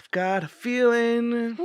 I've got a feeling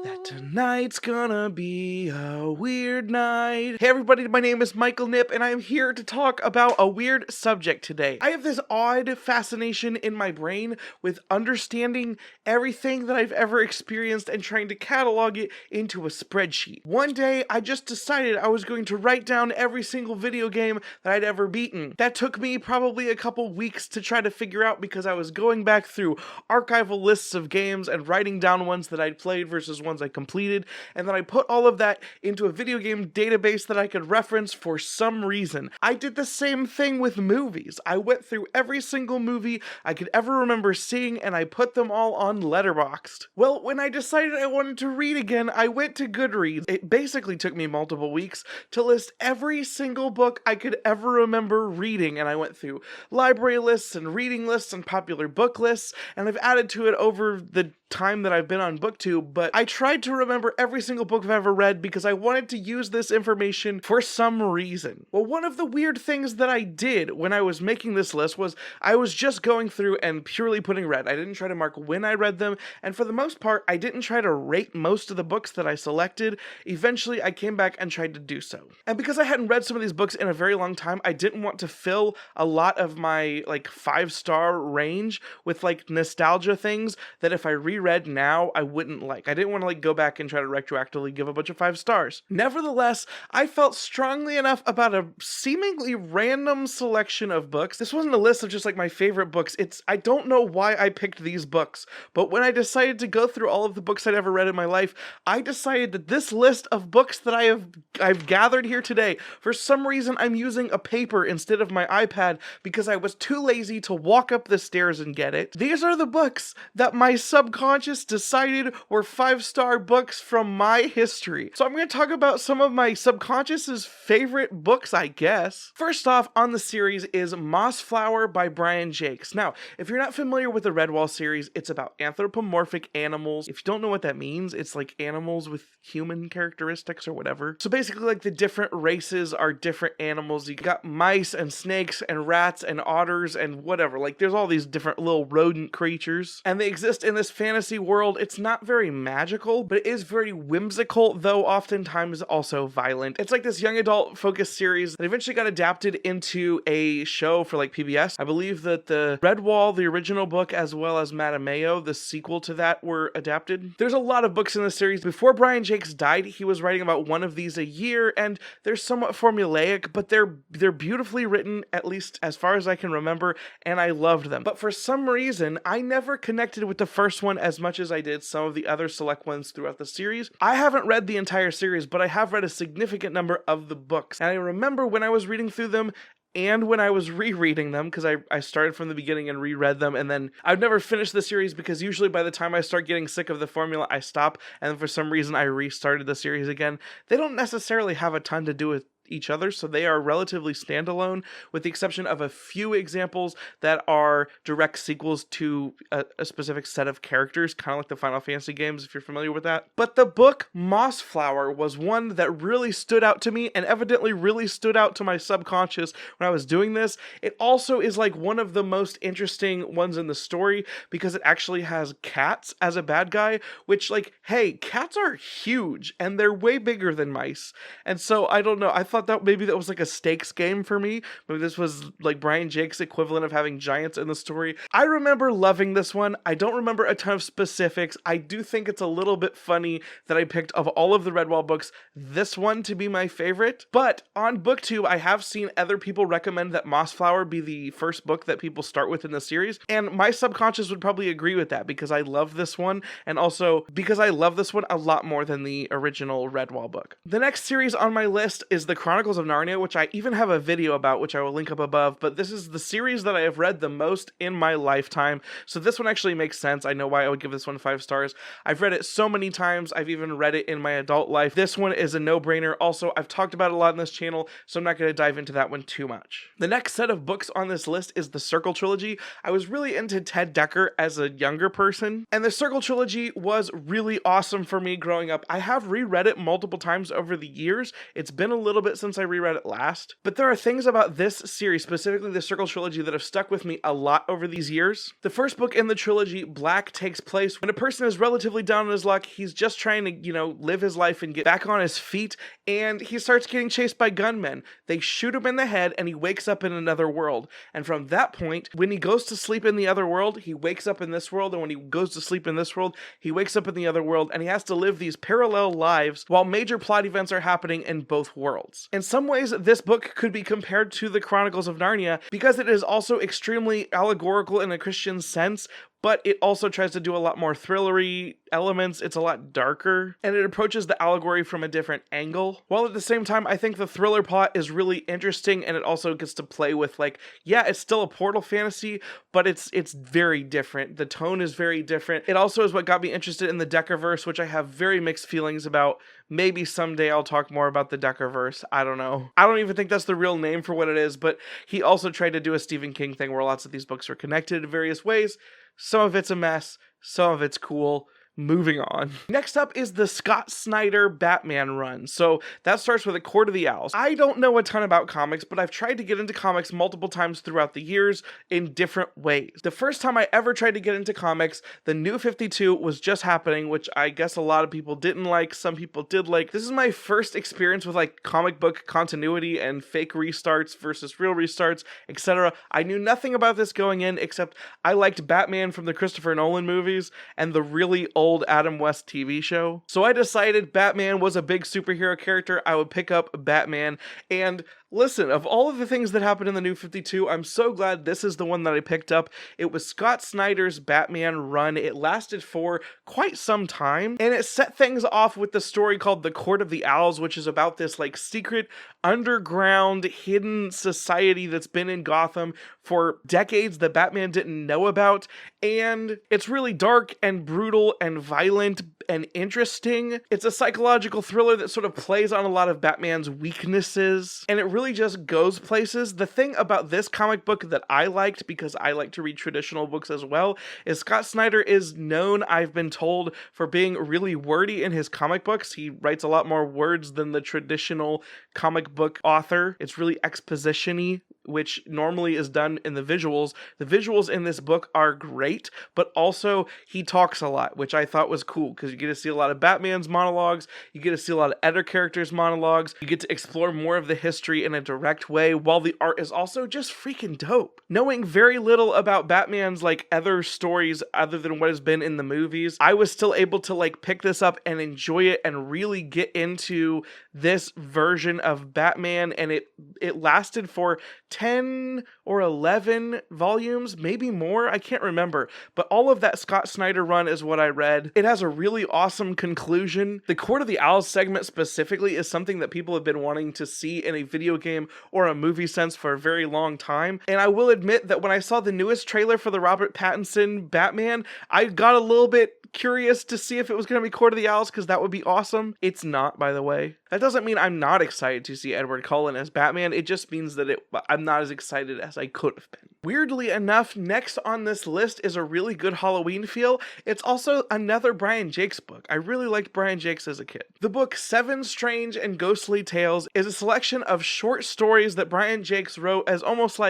that tonight's gonna be a weird night. Hey everybody, my name is Michael Knipp, and I am here to talk about a weird subject today. I have this odd fascination in my brain with understanding everything that I've ever experienced and trying to catalog it into a spreadsheet. One day, I just decided I was going to write down every single video game that I'd ever beaten. That took me probably a couple weeks to try to figure out because I was going back through archival lists of games and writing down ones that I'd played versus ones I completed, and then I put all of that into a video game database that I could reference for some reason. I did the same thing with movies. I went through every single movie I could ever remember seeing, and I put them all on Letterboxd. Well, when I decided I wanted to read again, I went to Goodreads. It basically took me multiple weeks to list every single book I could ever remember reading, and I went through library lists and reading lists and popular book lists, and I've added to it over the time that I've been on BookTube, but I tried to remember every single book I've ever read because I wanted to use this information for some reason. Well, one of the weird things that I did when I was making this list was I was just going through and purely putting read. I didn't try to mark when I read them, and for the most part, I didn't try to rate most of the books that I selected. Eventually, I came back and tried to do so. And because I hadn't read some of these books in a very long time, I didn't want to fill a lot of my 5-star range with nostalgia things that if I reread now I wouldn't like. I didn't want to go back and try to retroactively give a bunch of 5 stars. Nevertheless, I felt strongly enough about a seemingly random selection of books. This wasn't a list of just my favorite books. I don't know why I picked these books, but when I decided to go through all of the books I'd ever read in my life, I decided that this list of books that I've gathered here today, for some reason I'm using a paper instead of my iPad because I was too lazy to walk up the stairs and get it. These are the books that my subconscious decided were 5-star books from my history. So I'm going to talk about some of my subconscious's favorite books, I guess. First off on the series is Mossflower by Brian Jacques. Now, if you're not familiar with the Redwall series, it's about anthropomorphic animals. If you don't know what that means, it's animals with human characteristics or whatever. So basically the different races are different animals. You got mice and snakes and rats and otters and whatever. There's all these different little rodent creatures, and they exist in this fantasy world. It's not very magical, but it is very whimsical, though oftentimes also violent. It's this young adult focused series that eventually got adapted into a show for PBS. I believe that the Redwall, the original book, as well as Madame Mayo, the sequel to that, were adapted. There's a lot of books in this series. Before Brian Jacques died, he was writing about one of these a year, and they're somewhat formulaic, but they're beautifully written, at least as far as I can remember, and I loved them. But for some reason, I never connected with the first one as much as I did some of the other select ones throughout the series. I haven't read the entire series, but I have read a significant number of the books, and I remember when I was reading through them and when I was rereading them, because I started from the beginning and reread them, and then I've never finished the series because usually by the time I start getting sick of the formula, I stop, and then for some reason I restarted the series again. They don't necessarily have a ton to do with each other, so they are relatively standalone, with the exception of a few examples that are direct sequels to a specific set of characters, kind of like the Final Fantasy games, if you're familiar with that. But the book Mossflower was one that really stood out to me, and evidently really stood out to my subconscious when I was doing this. It also is one of the most interesting ones in the story because it actually has cats as a bad guy, which hey, cats are huge and they're way bigger than mice. And so I don't know, I thought that maybe that was a stakes game for me. Maybe this was Brian Jacques' equivalent of having giants in the story. I remember loving this one. I don't remember a ton of specifics. I do think it's a little bit funny that I picked, of all of the Redwall books, this one to be my favorite. But on BookTube, I have seen other people recommend that Mossflower be the first book that people start with in the series, and my subconscious would probably agree with that because I love this one, and also because I love this one a lot more than the original Redwall book. The next series on my list is the Chronicles of Narnia, which I even have a video about, which I will link up above, but this is the series that I have read the most in my lifetime, so this one actually makes sense. I know why I would give this one 5 stars. I've read it so many times. I've even read it in my adult life. This one is a no-brainer. Also, I've talked about it a lot on this channel, so I'm not going to dive into that one too much. The next set of books on this list is the Circle Trilogy. I was really into Ted Dekker as a younger person, and the Circle Trilogy was really awesome for me growing up. I have reread it multiple times over the years. It's been a little bit it since I reread it last, but there are things about this series, specifically the Circle Trilogy, that have stuck with me a lot over these years. The first book in the trilogy, Black, takes place when a person is relatively down on his luck. He's just trying to, live his life and get back on his feet, and he starts getting chased by gunmen. They shoot him in the head, and he wakes up in another world. And from that point, when he goes to sleep in the other world, he wakes up in this world, and when he goes to sleep in this world, he wakes up in the other world, and he has to live these parallel lives while major plot events are happening in both worlds. In some ways, this book could be compared to the Chronicles of Narnia because it is also extremely allegorical in a Christian sense, but it also tries to do a lot more thrillery elements. It's a lot darker, and it approaches the allegory from a different angle. While at the same time, I think the thriller plot is really interesting, and it also gets to play with, it's still a portal fantasy, but it's very different. The tone is very different. It also is what got me interested in the Deckerverse, which I have very mixed feelings about. Maybe someday I'll talk more about the Deckerverse. I don't know. I don't even think that's the real name for what it is, but he also tried to do a Stephen King thing where lots of these books are connected in various ways. Some of it's a mess, some of it's cool. Moving on. Next up is the Scott Snyder Batman run. So that starts with A Court of the Owls. I don't know a ton about comics, but I've tried to get into comics multiple times throughout the years in different ways. The first time I ever tried to get into comics, the New 52 was just happening, which I guess a lot of people didn't like, some people did like. This is my first experience with comic book continuity and fake restarts versus real restarts, etc. I knew nothing about this going in, except I liked Batman from the Christopher Nolan movies and the really old Adam West TV show. So I decided Batman was a big superhero character. I would pick up Batman, and listen, of all of the things that happened in the New 52, I'm so glad this is the one that I picked up. It was Scott Snyder's Batman run. It lasted for quite some time, and it set things off with the story called The Court of the Owls, which is about this secret underground hidden society that's been in Gotham for decades that Batman didn't know about, and it's really dark and brutal and violent and interesting. It's a psychological thriller that sort of plays on a lot of Batman's weaknesses, and it really just goes places. The thing about this comic book that I liked, because I like to read traditional books as well, is Scott Snyder is known, I've been told, for being really wordy in his comic books. He writes a lot more words than the traditional comic book author. It's really exposition-y, which normally is done in the visuals. The visuals in this book are great, but also he talks a lot, which I thought was cool, because you get to see a lot of Batman's monologues, you get to see a lot of other characters' monologues, you get to explore more of the history in a direct way, while the art is also just freaking dope. Knowing very little about Batman's other stories other than what has been in the movies, I was still able to pick this up and enjoy it and really get into this version of Batman, and it lasted for 10 or 11 volumes, maybe more, I can't remember, but all of that Scott Snyder run is what I read. It has a really awesome conclusion. The Court of the Owls segment specifically is something that people have been wanting to see in a video game or a movie sense for a very long time, and I will admit that when I saw the newest trailer for the Robert Pattinson Batman, I got a little bit curious to see if it was going to be Court of the Owls, because that would be awesome. It's not, by the way. That doesn't mean I'm not excited to see Edward Cullen as Batman. It just means that I'm not as excited as I could have been. Weirdly enough, next on this list is a really good Halloween feel. It's also another Brian Jakes book. I really liked Brian Jakes as a kid. The book Seven Strange and Ghostly Tales is a selection of short stories that Brian Jakes wrote as almost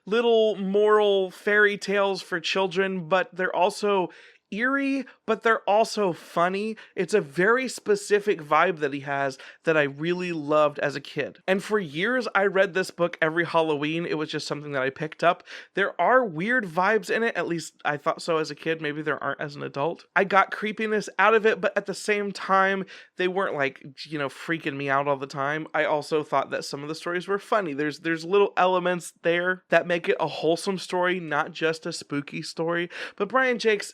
little moral fairy tales for children, but they're also eerie, but they're also funny. It's a very specific vibe that he has that I really loved as a kid. And for years, I read this book every Halloween. It was just something that I picked up. There are weird vibes in it, at least I thought so as a kid. Maybe there aren't as an adult. I got creepiness out of it, but at the same time, they weren't freaking me out all the time. I also thought that some of the stories were funny. There's little elements there that make it a wholesome story, not just a spooky story. But Brian Jakes,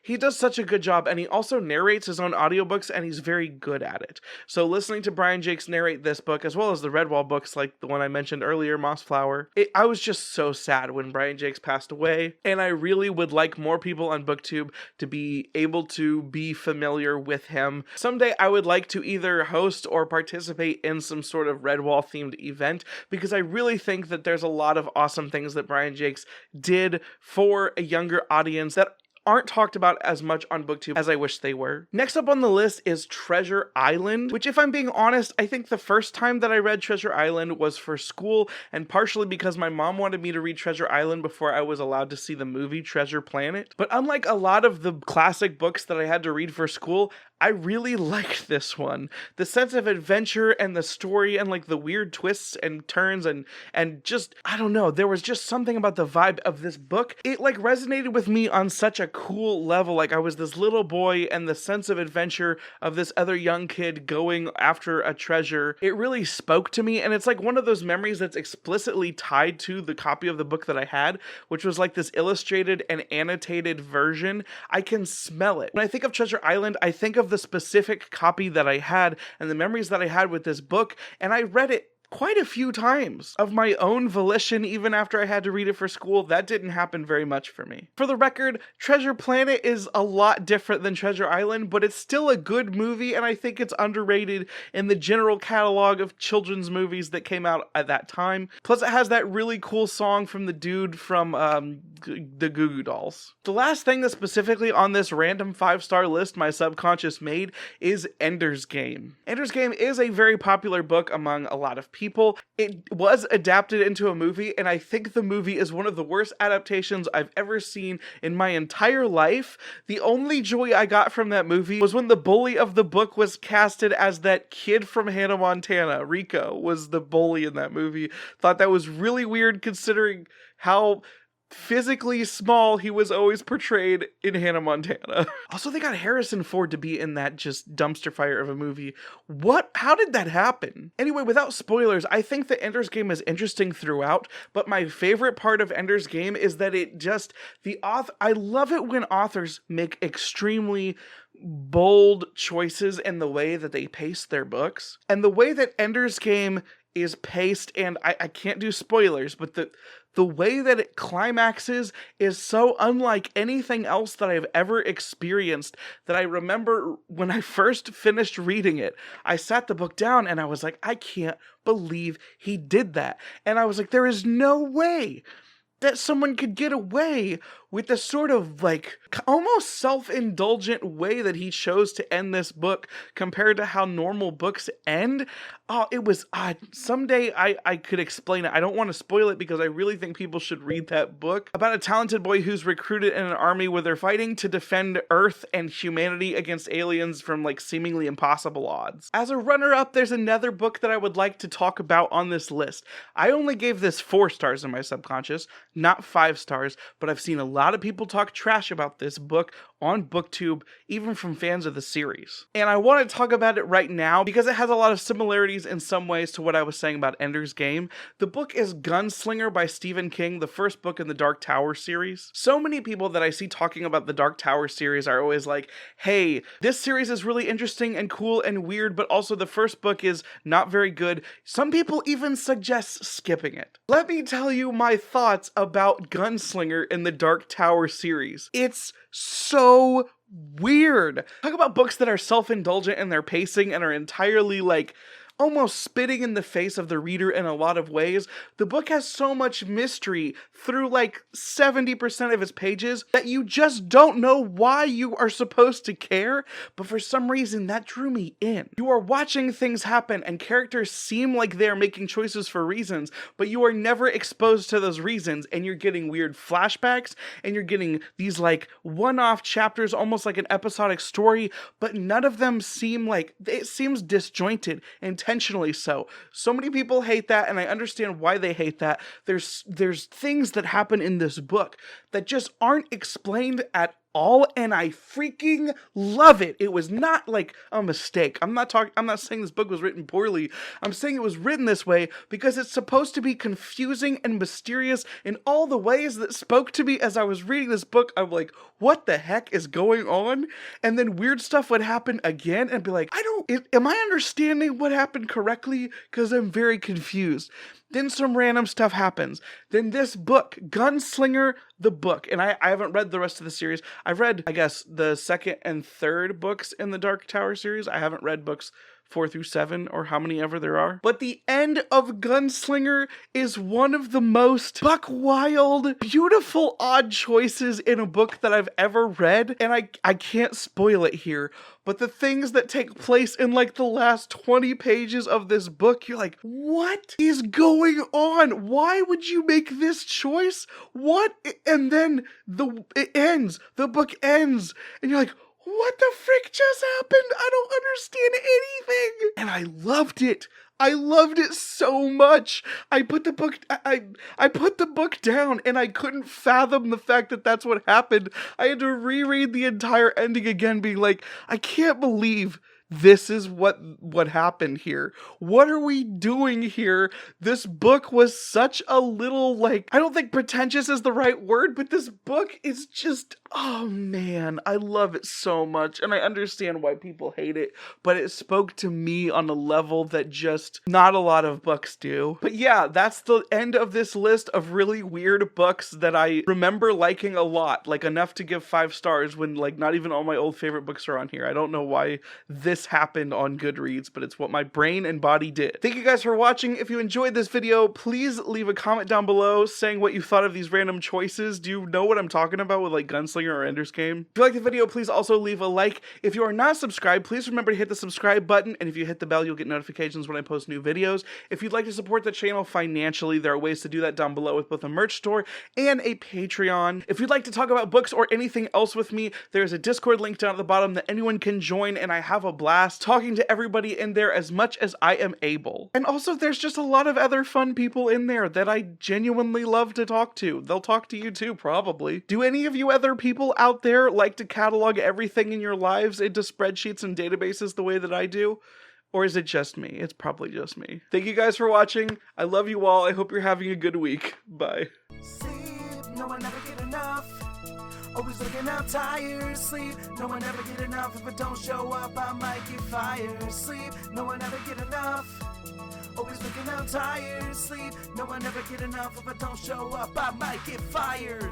he does such a good job, and he also narrates his own audiobooks, and he's very good at it. So listening to Brian Jakes narrate this book, as well as the Redwall books like the one I mentioned earlier, Mossflower, I was just so sad when Brian Jakes passed away, and I really would like more people on BookTube to be able to be familiar with him. Someday I would like to either host or participate in some sort of Redwall themed event, because I really think that there's a lot of awesome things that Brian Jakes did for a younger audience that aren't talked about as much on BookTube as I wish they were. Next up on the list is Treasure Island, which, if I'm being honest, I think the first time that I read Treasure Island was for school, and partially because my mom wanted me to read Treasure Island before I was allowed to see the movie Treasure Planet. But unlike a lot of the classic books that I had to read for school, I really liked this one. The sense of adventure and the story and like the weird twists and turns and just, I don't know, there was just something about the vibe of this book. It like resonated with me on such a cool level. Like I was this little boy and the sense of adventure of this other young kid going after a treasure. It really spoke to me, and it's like one of those memories that's explicitly tied to the copy of the book that I had, which was like this illustrated and annotated version. I can smell it. When I think of Treasure Island, I think of the specific copy that I had and the memories that I had with this book, and I read it quite a few times of my own volition, even after I had to read it for school. That didn't happen very much for me. For the record, Treasure Planet is a lot different than Treasure Island, but it's still a good movie, and I think it's underrated in the general catalog of children's movies that came out at that time. Plus, it has that really cool song from the dude from the Goo Goo Dolls. The last thing that specifically on this random 5-star list my subconscious made is Ender's Game. Ender's Game is a very popular book among a lot of people. It was adapted into a movie, and I think the movie is one of the worst adaptations I've ever seen in my entire life. The only joy I got from that movie was when the bully of the book was casted as that kid from Hannah Montana. Rico was the bully in that movie. Thought that was really weird considering how physically small he was always portrayed in Hannah Montana. Also, they got Harrison Ford to be in that just dumpster fire of a movie. How did that happen? Anyway, without spoilers, I think that Ender's Game is interesting throughout, but my favorite part of Ender's Game is that I love it when authors make extremely bold choices in the way that they pace their books. And the way that Ender's Game is paced, and I can't do spoilers, but the way that it climaxes is so unlike anything else that I've ever experienced that I remember when I first finished reading it, I sat the book down and I was like, I can't believe he did that. And I was like, there is no way that someone could get away with the sort of like almost self-indulgent way that he chose to end this book compared to how normal books end. Oh, it was someday I could explain it. I don't want to spoil it because I really think people should read that book about a talented boy who's recruited in an army where they're fighting to defend Earth and humanity against aliens from like seemingly impossible odds. As a runner-up, there's another book that I would like to talk about on this list. I only gave this 4 stars in my subconscious, not 5 stars, but I've seen a lot of people talk trash about this book on BookTube, even from fans of the series. And I want to talk about it right now because it has a lot of similarities in some ways to what I was saying about Ender's Game. The book is Gunslinger by Stephen King, the first book in the Dark Tower series. So many people that I see talking about the Dark Tower series are always like, hey, this series is really interesting and cool and weird, but also the first book is not very good. Some people even suggest skipping it. Let me tell you my thoughts about Gunslinger in the Dark Tower series. It's so weird. Talk about books that are self-indulgent in their pacing and are entirely like almost spitting in the face of the reader in a lot of ways. The book has so much mystery through like 70% of its pages that you just don't know why you are supposed to care, but for some reason that drew me in. You are watching things happen and characters seem like they're making choices for reasons, but you are never exposed to those reasons, and you're getting weird flashbacks and you're getting these like one-off chapters, almost like an episodic story, but none of them seem like, it seems disjointed, intentionally so. So many people hate that, and I understand why they hate that. There's things that happen in this book that just aren't explained at all, and I freaking love it. It was not like a mistake. I'm not saying this book was written poorly. I'm saying it was written this way because it's supposed to be confusing and mysterious in all the ways that spoke to me as I was reading this book. I'm like, what the heck is going on? And then weird stuff would happen again and be like, am I understanding what happened correctly? Because I'm very confused. Then some random stuff happens. Then this book, Gunslinger, the book, and I haven't read the rest of the series. I've read, I guess, the second and third books in the Dark Tower series. I haven't read books 4 through 7, or how many ever there are. But the end of Gunslinger is one of the most buck wild, beautiful, odd choices in a book that I've ever read, and I can't spoil it here, but the things that take place in like the last 20 pages of this book, you're like, what is going on? Why would you make this choice? What? And then it ends. The book ends, and you're like, what the frick just happened? I don't understand anything. And I loved it. I loved it so much. I put the book down, and I couldn't fathom the fact that that's what happened. I had to reread the entire ending again, being like, I can't believe this is what happened here. What are we doing here? This book was such a little, like, I don't think pretentious is the right word, but this book is just, oh man, I love it so much, and I understand why people hate it, but it spoke to me on a level that just not a lot of books do. But yeah, that's the end of this list of really weird books that I remember liking a lot, like enough to give 5 stars when like not even all my old favorite books are on here. I don't know why this happened on Goodreads, but it's what my brain and body did. Thank you guys for watching. If you enjoyed this video, please leave a comment down below saying what you thought of these random choices. Do you know what I'm talking about with like Gunslinger or Ender's Game? If you like the video, please also leave a like. If you are not subscribed, please remember to hit the subscribe button, and if you hit the bell, you'll get notifications when I post new videos. If you'd like to support the channel financially, there are ways to do that down below with both a merch store and a Patreon. If you'd like to talk about books or anything else with me, there's a Discord link down at the bottom that anyone can join, and I have a blast talking to everybody in there as much as I am able. And also, there's just a lot of other fun people in there that I genuinely love to talk to. They'll talk to you too, probably. Do any of you other people out there like to catalog everything in your lives into spreadsheets and databases the way that I do? Or is it just me? It's probably just me. Thank you guys for watching. I love you all. I hope you're having a good week. Bye. Sleep, no one ever get enough. Always looking out tired. Sleep, no one ever get enough. If I don't show up, I might get fired. Sleep, no one ever get enough. Always looking out tired. Sleep, no one ever get enough. If I don't show up, I might get fired.